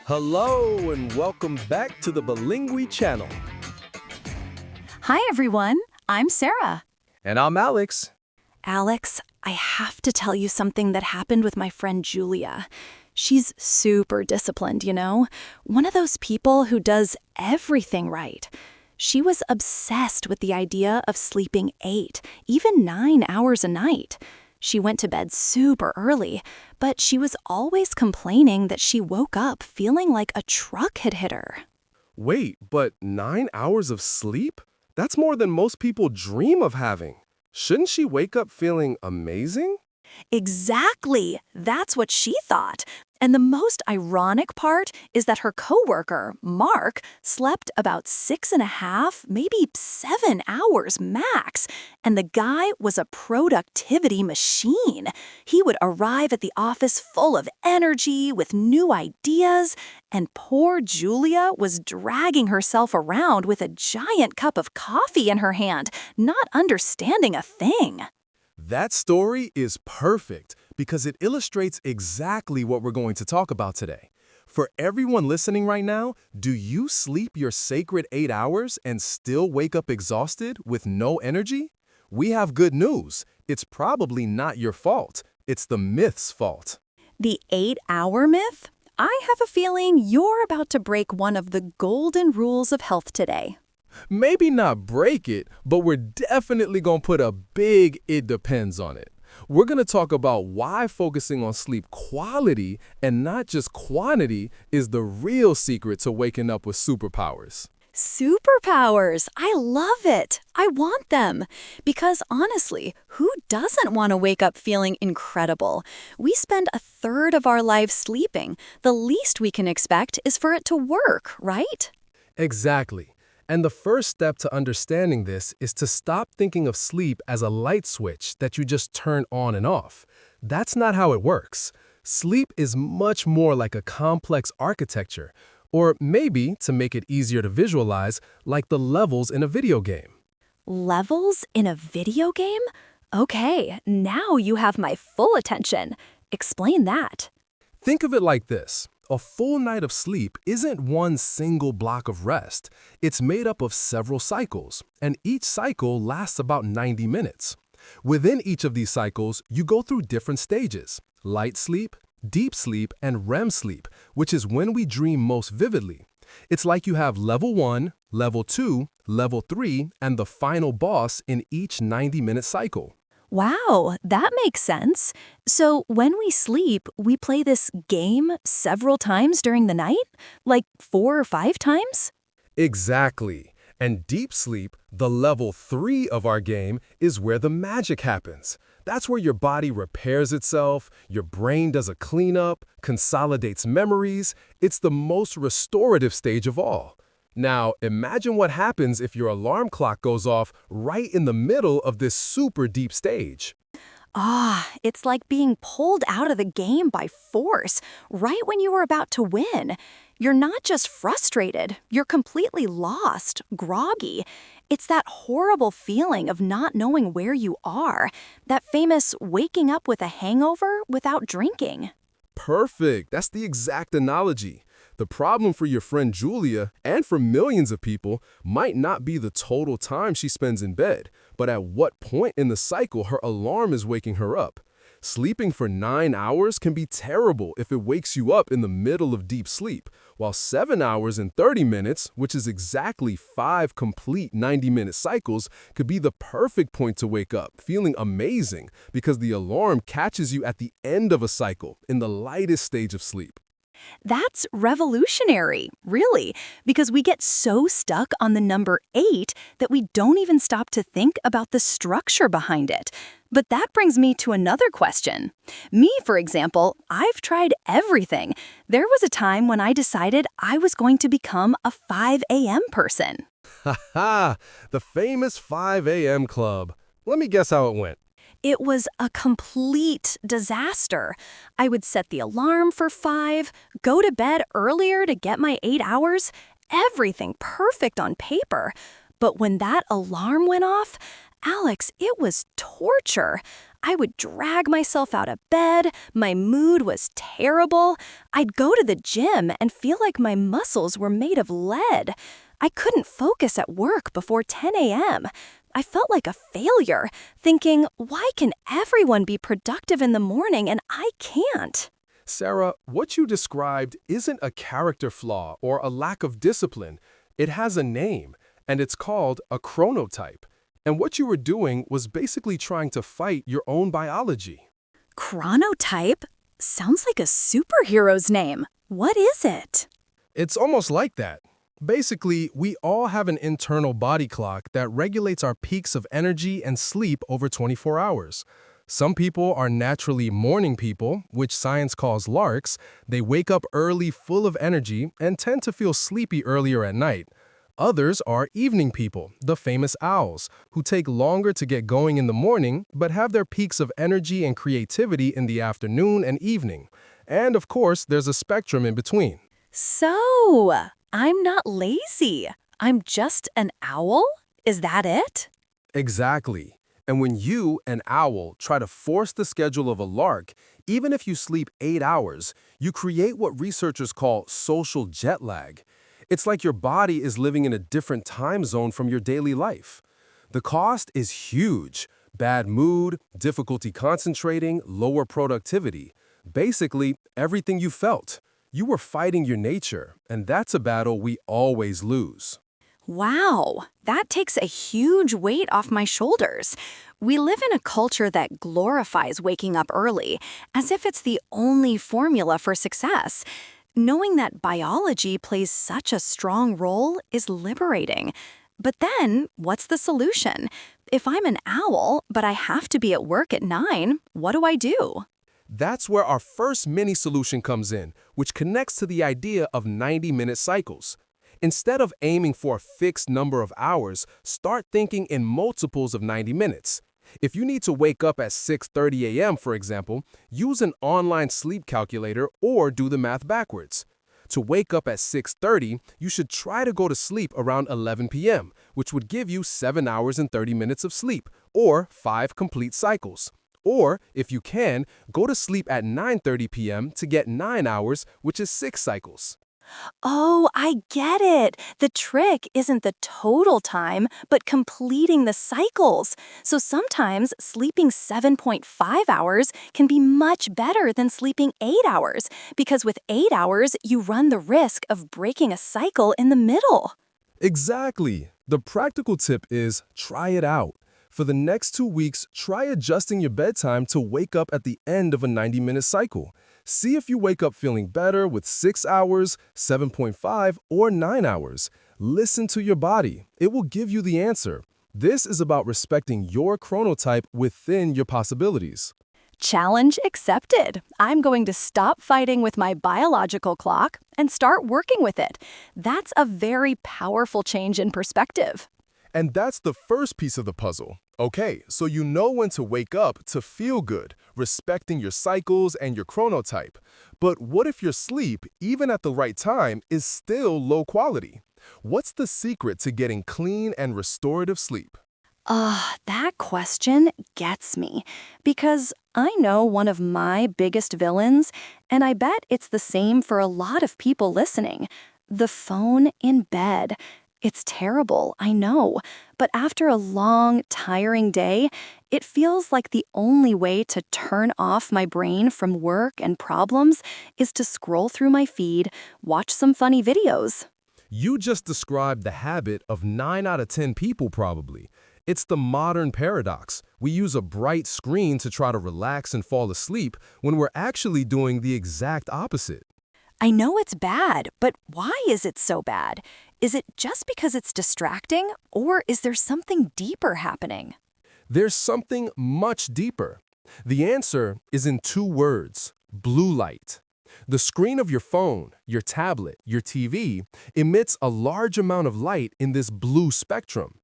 Hello and welcome back to the BeLingui channel. Hi, everyone. I'm Sarah. And I'm Alex. Alex, I have to tell you something that happened with my friend Julia. She's super disciplined, One of those people who does everything right. She was obsessed with the idea of sleeping 8, even 9 hours a night. She went to bed super early, but she was always complaining that she woke up feeling like a truck had hit her. Wait, but 9 hours of sleep? That's more than most people dream of having. Shouldn't she wake up feeling amazing? Exactly. That's what she thought. And the most ironic part is that her coworker, Mark, slept about 6.5, maybe 7 hours max. And the guy was a productivity machine. He would arrive at the office full of energy, with new ideas. And poor Julia was dragging herself around with a giant cup of coffee in her hand, not understanding a thing. That story is perfect because it illustrates exactly what we're going to talk about today. For everyone listening right now, do you sleep your sacred 8 hours and still wake up exhausted with no energy? We have good news. It's probably not your fault. It's the myth's fault. The 8-hour myth? I have a feeling you're about to break one of the golden rules of health today. Maybe not break it, but we're definitely going to put a big "it depends" on it. We're going to talk about why focusing on sleep quality and not just quantity is the real secret to waking up with superpowers. Superpowers! I love it! I want them! Because honestly, who doesn't want to wake up feeling incredible? We spend a third of our lives sleeping. The least we can expect is for it to work, right? Exactly. And the first step to understanding this is to stop thinking of sleep as a light switch that you just turn on and off. That's not how it works. Sleep is much more like a complex architecture, or maybe, to make it easier to visualize, like the levels in a video game. Levels in a video game? Okay, now you have my full attention. Explain that. Think of it like this. A full night of sleep isn't one single block of rest. It's made up of several cycles, and each cycle lasts about 90 minutes. Within each of these cycles, you go through different stages: light sleep, deep sleep, and REM sleep, which is when we dream most vividly. It's like you have level 1, level 2, level 3, and the final boss in each 90-minute cycle. Wow, that makes sense. So when we sleep, we play this game several times during the night? Like 4 or 5 times? Exactly. And deep sleep, the level 3 of our game, is where the magic happens. That's where your body repairs itself, your brain does a cleanup, consolidates memories. It's the most restorative stage of all. Now, imagine what happens if your alarm clock goes off right in the middle of this super deep stage. It's like being pulled out of the game by force, right when you were about to win. You're not just frustrated, you're completely lost, groggy. It's that horrible feeling of not knowing where you are, that famous waking up with a hangover without drinking. Perfect. That's the exact analogy. The problem for your friend Julia, and for millions of people, might not be the total time she spends in bed, but at what point in the cycle her alarm is waking her up. Sleeping for 9 hours can be terrible if it wakes you up in the middle of deep sleep, while 7 hours and 30 minutes, which is exactly 5 complete 90-minute cycles, could be the perfect point to wake up, feeling amazing, because the alarm catches you at the end of a cycle, in the lightest stage of sleep. That's revolutionary, really, because we get so stuck on the number 8 that we don't even stop to think about the structure behind it. But that brings me to another question. Me, for example, I've tried everything. There was a time when I decided I was going to become a 5 a.m. person. Ha ha! The famous 5 a.m. club. Let me guess how it went. It was a complete disaster. I would set the alarm for 5, go to bed earlier to get my 8 hours, everything perfect on paper. But when that alarm went off, Alex, it was torture. I would drag myself out of bed, my mood was terrible, I'd go to the gym and feel like my muscles were made of lead. I couldn't focus at work before 10 a.m. I felt like a failure, thinking, why can everyone be productive in the morning and I can't? Sarah, what you described isn't a character flaw or a lack of discipline. It has a name, and it's called a chronotype. And what you were doing was basically trying to fight your own biology. Chronotype? Sounds like a superhero's name. What is it? It's almost like that. Basically, we all have an internal body clock that regulates our peaks of energy and sleep over 24 hours. Some people are naturally morning people, which science calls larks. They wake up early full of energy and tend to feel sleepy earlier at night. Others are evening people, the famous owls, who take longer to get going in the morning but have their peaks of energy and creativity in the afternoon and evening. And of course, there's a spectrum in between. So, I'm not lazy. I'm just an owl? Is that it? Exactly. And when you, an owl, try to force the schedule of a lark, even if you sleep 8 hours, you create what researchers call social jet lag. It's like your body is living in a different time zone from your daily life. The cost is huge. Bad mood, difficulty concentrating, lower productivity. Basically, everything you felt. You were fighting your nature, and that's a battle we always lose. Wow, that takes a huge weight off my shoulders. We live in a culture that glorifies waking up early, as if it's the only formula for success. Knowing that biology plays such a strong role is liberating. But then, what's the solution? If I'm an owl, but I have to be at work at 9, what do I do? That's where our first mini solution comes in, which connects to the idea of 90-minute cycles. Instead of aiming for a fixed number of hours, start thinking in multiples of 90 minutes. If you need to wake up at 6:30 a.m., for example, use an online sleep calculator or do the math backwards. To wake up at 6:30, you should try to go to sleep around 11 p.m., which would give you 7 hours and 30 minutes of sleep, or 5 complete cycles. Or, if you can, go to sleep at 9:30 p.m. to get 9 hours, which is 6 cycles. Oh, I get it. The trick isn't the total time, but completing the cycles. So sometimes sleeping 7.5 hours can be much better than sleeping 8 hours, because with 8 hours, you run the risk of breaking a cycle in the middle. Exactly. The practical tip is try it out. For the next 2 weeks, try adjusting your bedtime to wake up at the end of a 90-minute cycle. See if you wake up feeling better with 6 hours, 7.5, or 9 hours. Listen to your body. It will give you the answer. This is about respecting your chronotype within your possibilities. Challenge accepted. I'm going to stop fighting with my biological clock and start working with it. That's a very powerful change in perspective. And that's the first piece of the puzzle. Okay, so you know when to wake up to feel good, respecting your cycles and your chronotype. But what if your sleep, even at the right time, is still low quality? What's the secret to getting clean and restorative sleep? That question gets me, because I know one of my biggest villains, and I bet it's the same for a lot of people listening: the phone in bed. It's terrible, I know, but after a long, tiring day, it feels like the only way to turn off my brain from work and problems is to scroll through my feed, watch some funny videos. You just described the habit of 9 out of 10 people probably. It's the modern paradox. We use a bright screen to try to relax and fall asleep when we're actually doing the exact opposite. I know it's bad, but why is it so bad? Is it just because it's distracting, or is there something deeper happening? There's something much deeper. The answer is in 2 words: blue light. The screen of your phone, your tablet, your TV emits a large amount of light in this blue spectrum.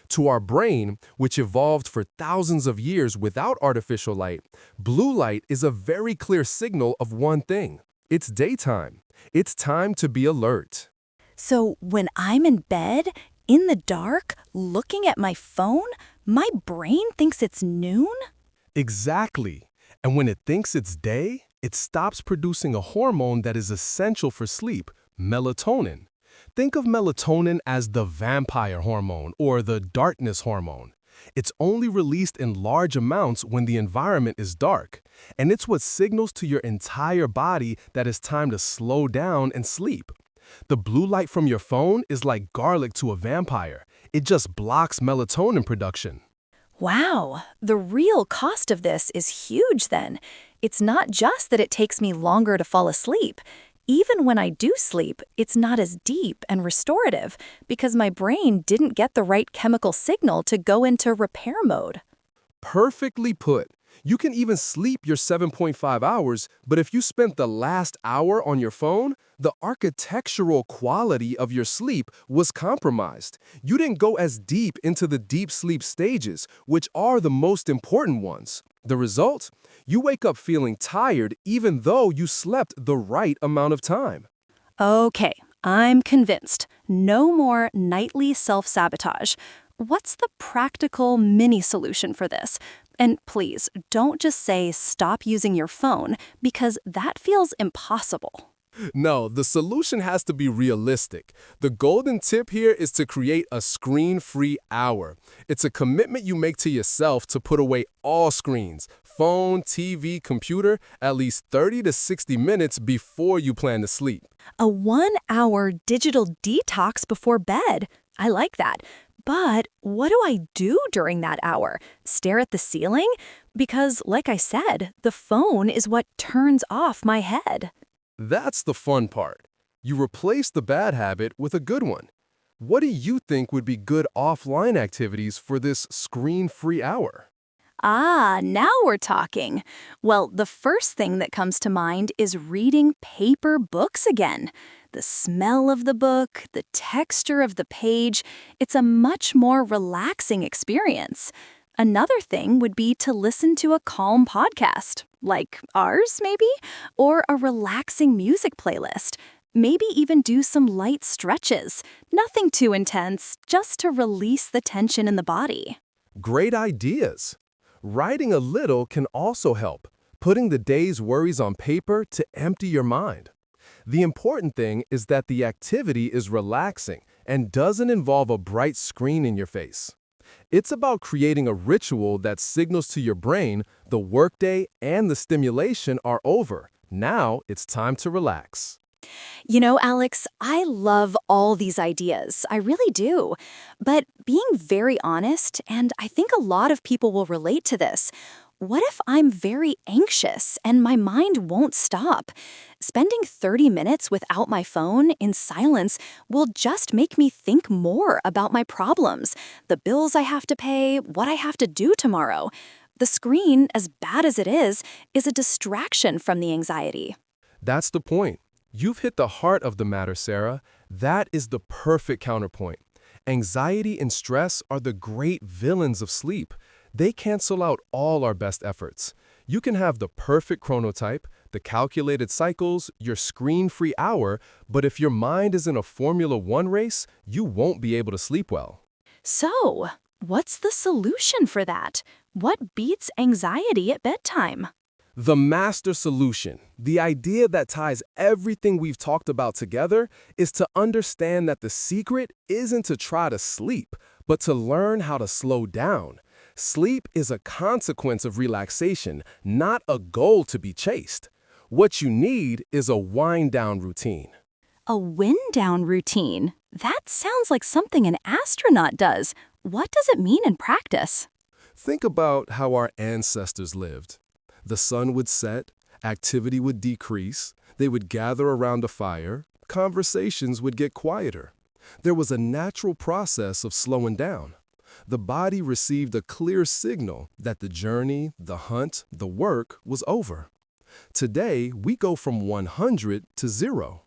To our brain, which evolved for thousands of years without artificial light, blue light is a very clear signal of one thing. It's daytime. It's time to be alert. So when I'm in bed, in the dark, looking at my phone, my brain thinks it's noon? Exactly. And when it thinks it's day, it stops producing a hormone that is essential for sleep, melatonin. Think of melatonin as the vampire hormone or the darkness hormone. It's only released in large amounts when the environment is dark, and it's what signals to your entire body that it's time to slow down and sleep. The blue light from your phone is like garlic to a vampire. It just blocks melatonin production. Wow, the real cost of this is huge then. It's not just that it takes me longer to fall asleep. Even when I do sleep, it's not as deep and restorative because my brain didn't get the right chemical signal to go into repair mode. Perfectly put. You can even sleep your 7.5 hours, but if you spent the last hour on your phone, the architectural quality of your sleep was compromised. You didn't go as deep into the deep sleep stages, which are the most important ones. The result? You wake up feeling tired even though you slept the right amount of time. Okay, I'm convinced. No more nightly self-sabotage. What's the practical mini solution for this? And please, don't just say stop using your phone, because that feels impossible. No, the solution has to be realistic. The golden tip here is to create a screen-free hour. It's a commitment you make to yourself to put away all screens, phone, TV, computer, at least 30 to 60 minutes before you plan to sleep. A 1-hour digital detox before bed. I like that. But what do I do during that hour? Stare at the ceiling? Because, like I said, the phone is what turns off my head. That's the fun part. You replace the bad habit with a good one. What do you think would be good offline activities for this screen-free hour? Ah, now we're talking. Well, the first thing that comes to mind is reading paper books again. The smell of the book, the texture of the page, it's a much more relaxing experience. Another thing would be to listen to a calm podcast, like ours maybe, or a relaxing music playlist. Maybe even do some light stretches. Nothing too intense, just to release the tension in the body. Great ideas. Writing a little can also help, putting the day's worries on paper to empty your mind. The important thing is that the activity is relaxing and doesn't involve a bright screen in your face. It's about creating a ritual that signals to your brain the workday and the stimulation are over. Now it's time to relax. You know, Alex, I love all these ideas. I really do. But being very honest, and I think a lot of people will relate to this, what if I'm very anxious and my mind won't stop? Spending 30 minutes without my phone in silence will just make me think more about my problems, the bills I have to pay, what I have to do tomorrow. The screen, as bad as it is a distraction from the anxiety. That's the point. You've hit the heart of the matter, Sarah. That is the perfect counterpoint. Anxiety and stress are the great villains of sleep. They cancel out all our best efforts. You can have the perfect chronotype, the calculated cycles, your screen-free hour, but if your mind is in a Formula One race, you won't be able to sleep well. So, what's the solution for that? What beats anxiety at bedtime? The master solution, the idea that ties everything we've talked about together, is to understand that the secret isn't to try to sleep, but to learn how to slow down. Sleep is a consequence of relaxation, not a goal to be chased. What you need is a wind-down routine. A wind-down routine? That sounds like something an astronaut does. What does it mean in practice? Think about how our ancestors lived. The sun would set, activity would decrease, they would gather around a fire, conversations would get quieter. There was a natural process of slowing down. The body received a clear signal that the journey, the hunt, the work was over. Today, we go from 100 to 0.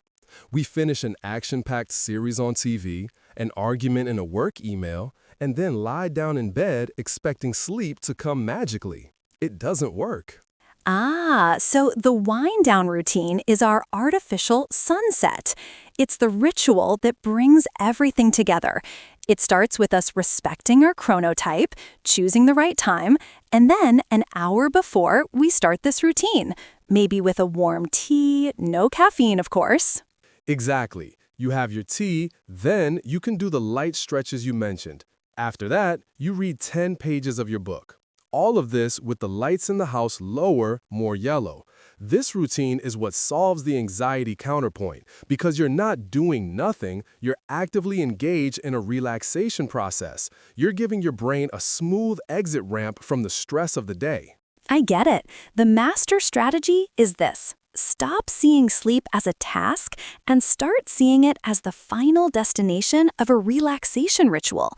We finish an action-packed series on TV, an argument in a work email, and then lie down in bed expecting sleep to come magically. It doesn't work. Ah, so the wind-down routine is our artificial sunset. It's the ritual that brings everything together. It starts with us respecting our chronotype, choosing the right time, and then an hour before we start this routine, maybe with a warm tea, no caffeine, of course. Exactly. You have your tea, then you can do the light stretches you mentioned. After that, you read 10 pages of your book. All of this with the lights in the house lower, more yellow. This routine is what solves the anxiety counterpoint, because you're not doing nothing, you're actively engaged in a relaxation process. You're giving your brain a smooth exit ramp from the stress of the day. I get it. The master strategy is this. Stop seeing sleep as a task and start seeing it as the final destination of a relaxation ritual.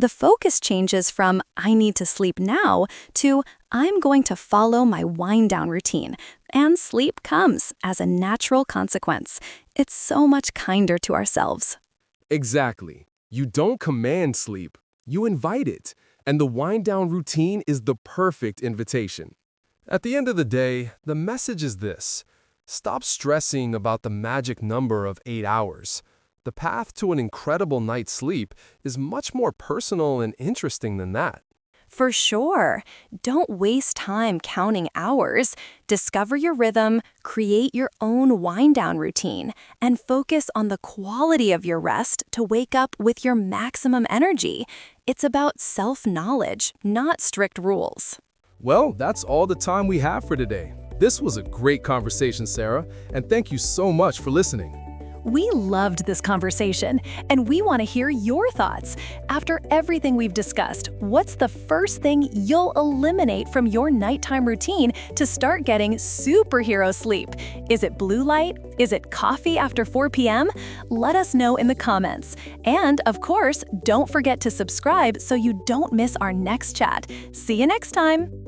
The focus changes from I need to sleep now to I'm going to follow my wind-down routine, and sleep comes as a natural consequence. It's so much kinder to ourselves. Exactly. You don't command sleep, you invite it. And the wind-down routine is the perfect invitation. At the end of the day, the message is this. Stop stressing about the magic number of 8 hours. The path to an incredible night's sleep is much more personal and interesting than that. For sure. Don't waste time counting hours. Discover your rhythm, create your own wind-down routine, and focus on the quality of your rest to wake up with your maximum energy. It's about self-knowledge, not strict rules. Well, that's all the time we have for today. This was a great conversation, Sarah, and thank you so much for listening. We loved this conversation, and we want to hear your thoughts. After everything we've discussed, what's the first thing you'll eliminate from your nighttime routine to start getting superhero sleep? Is it blue light? Is it coffee after 4 p.m.? Let us know in the comments. And, of course, don't forget to subscribe so you don't miss our next chat. See you next time!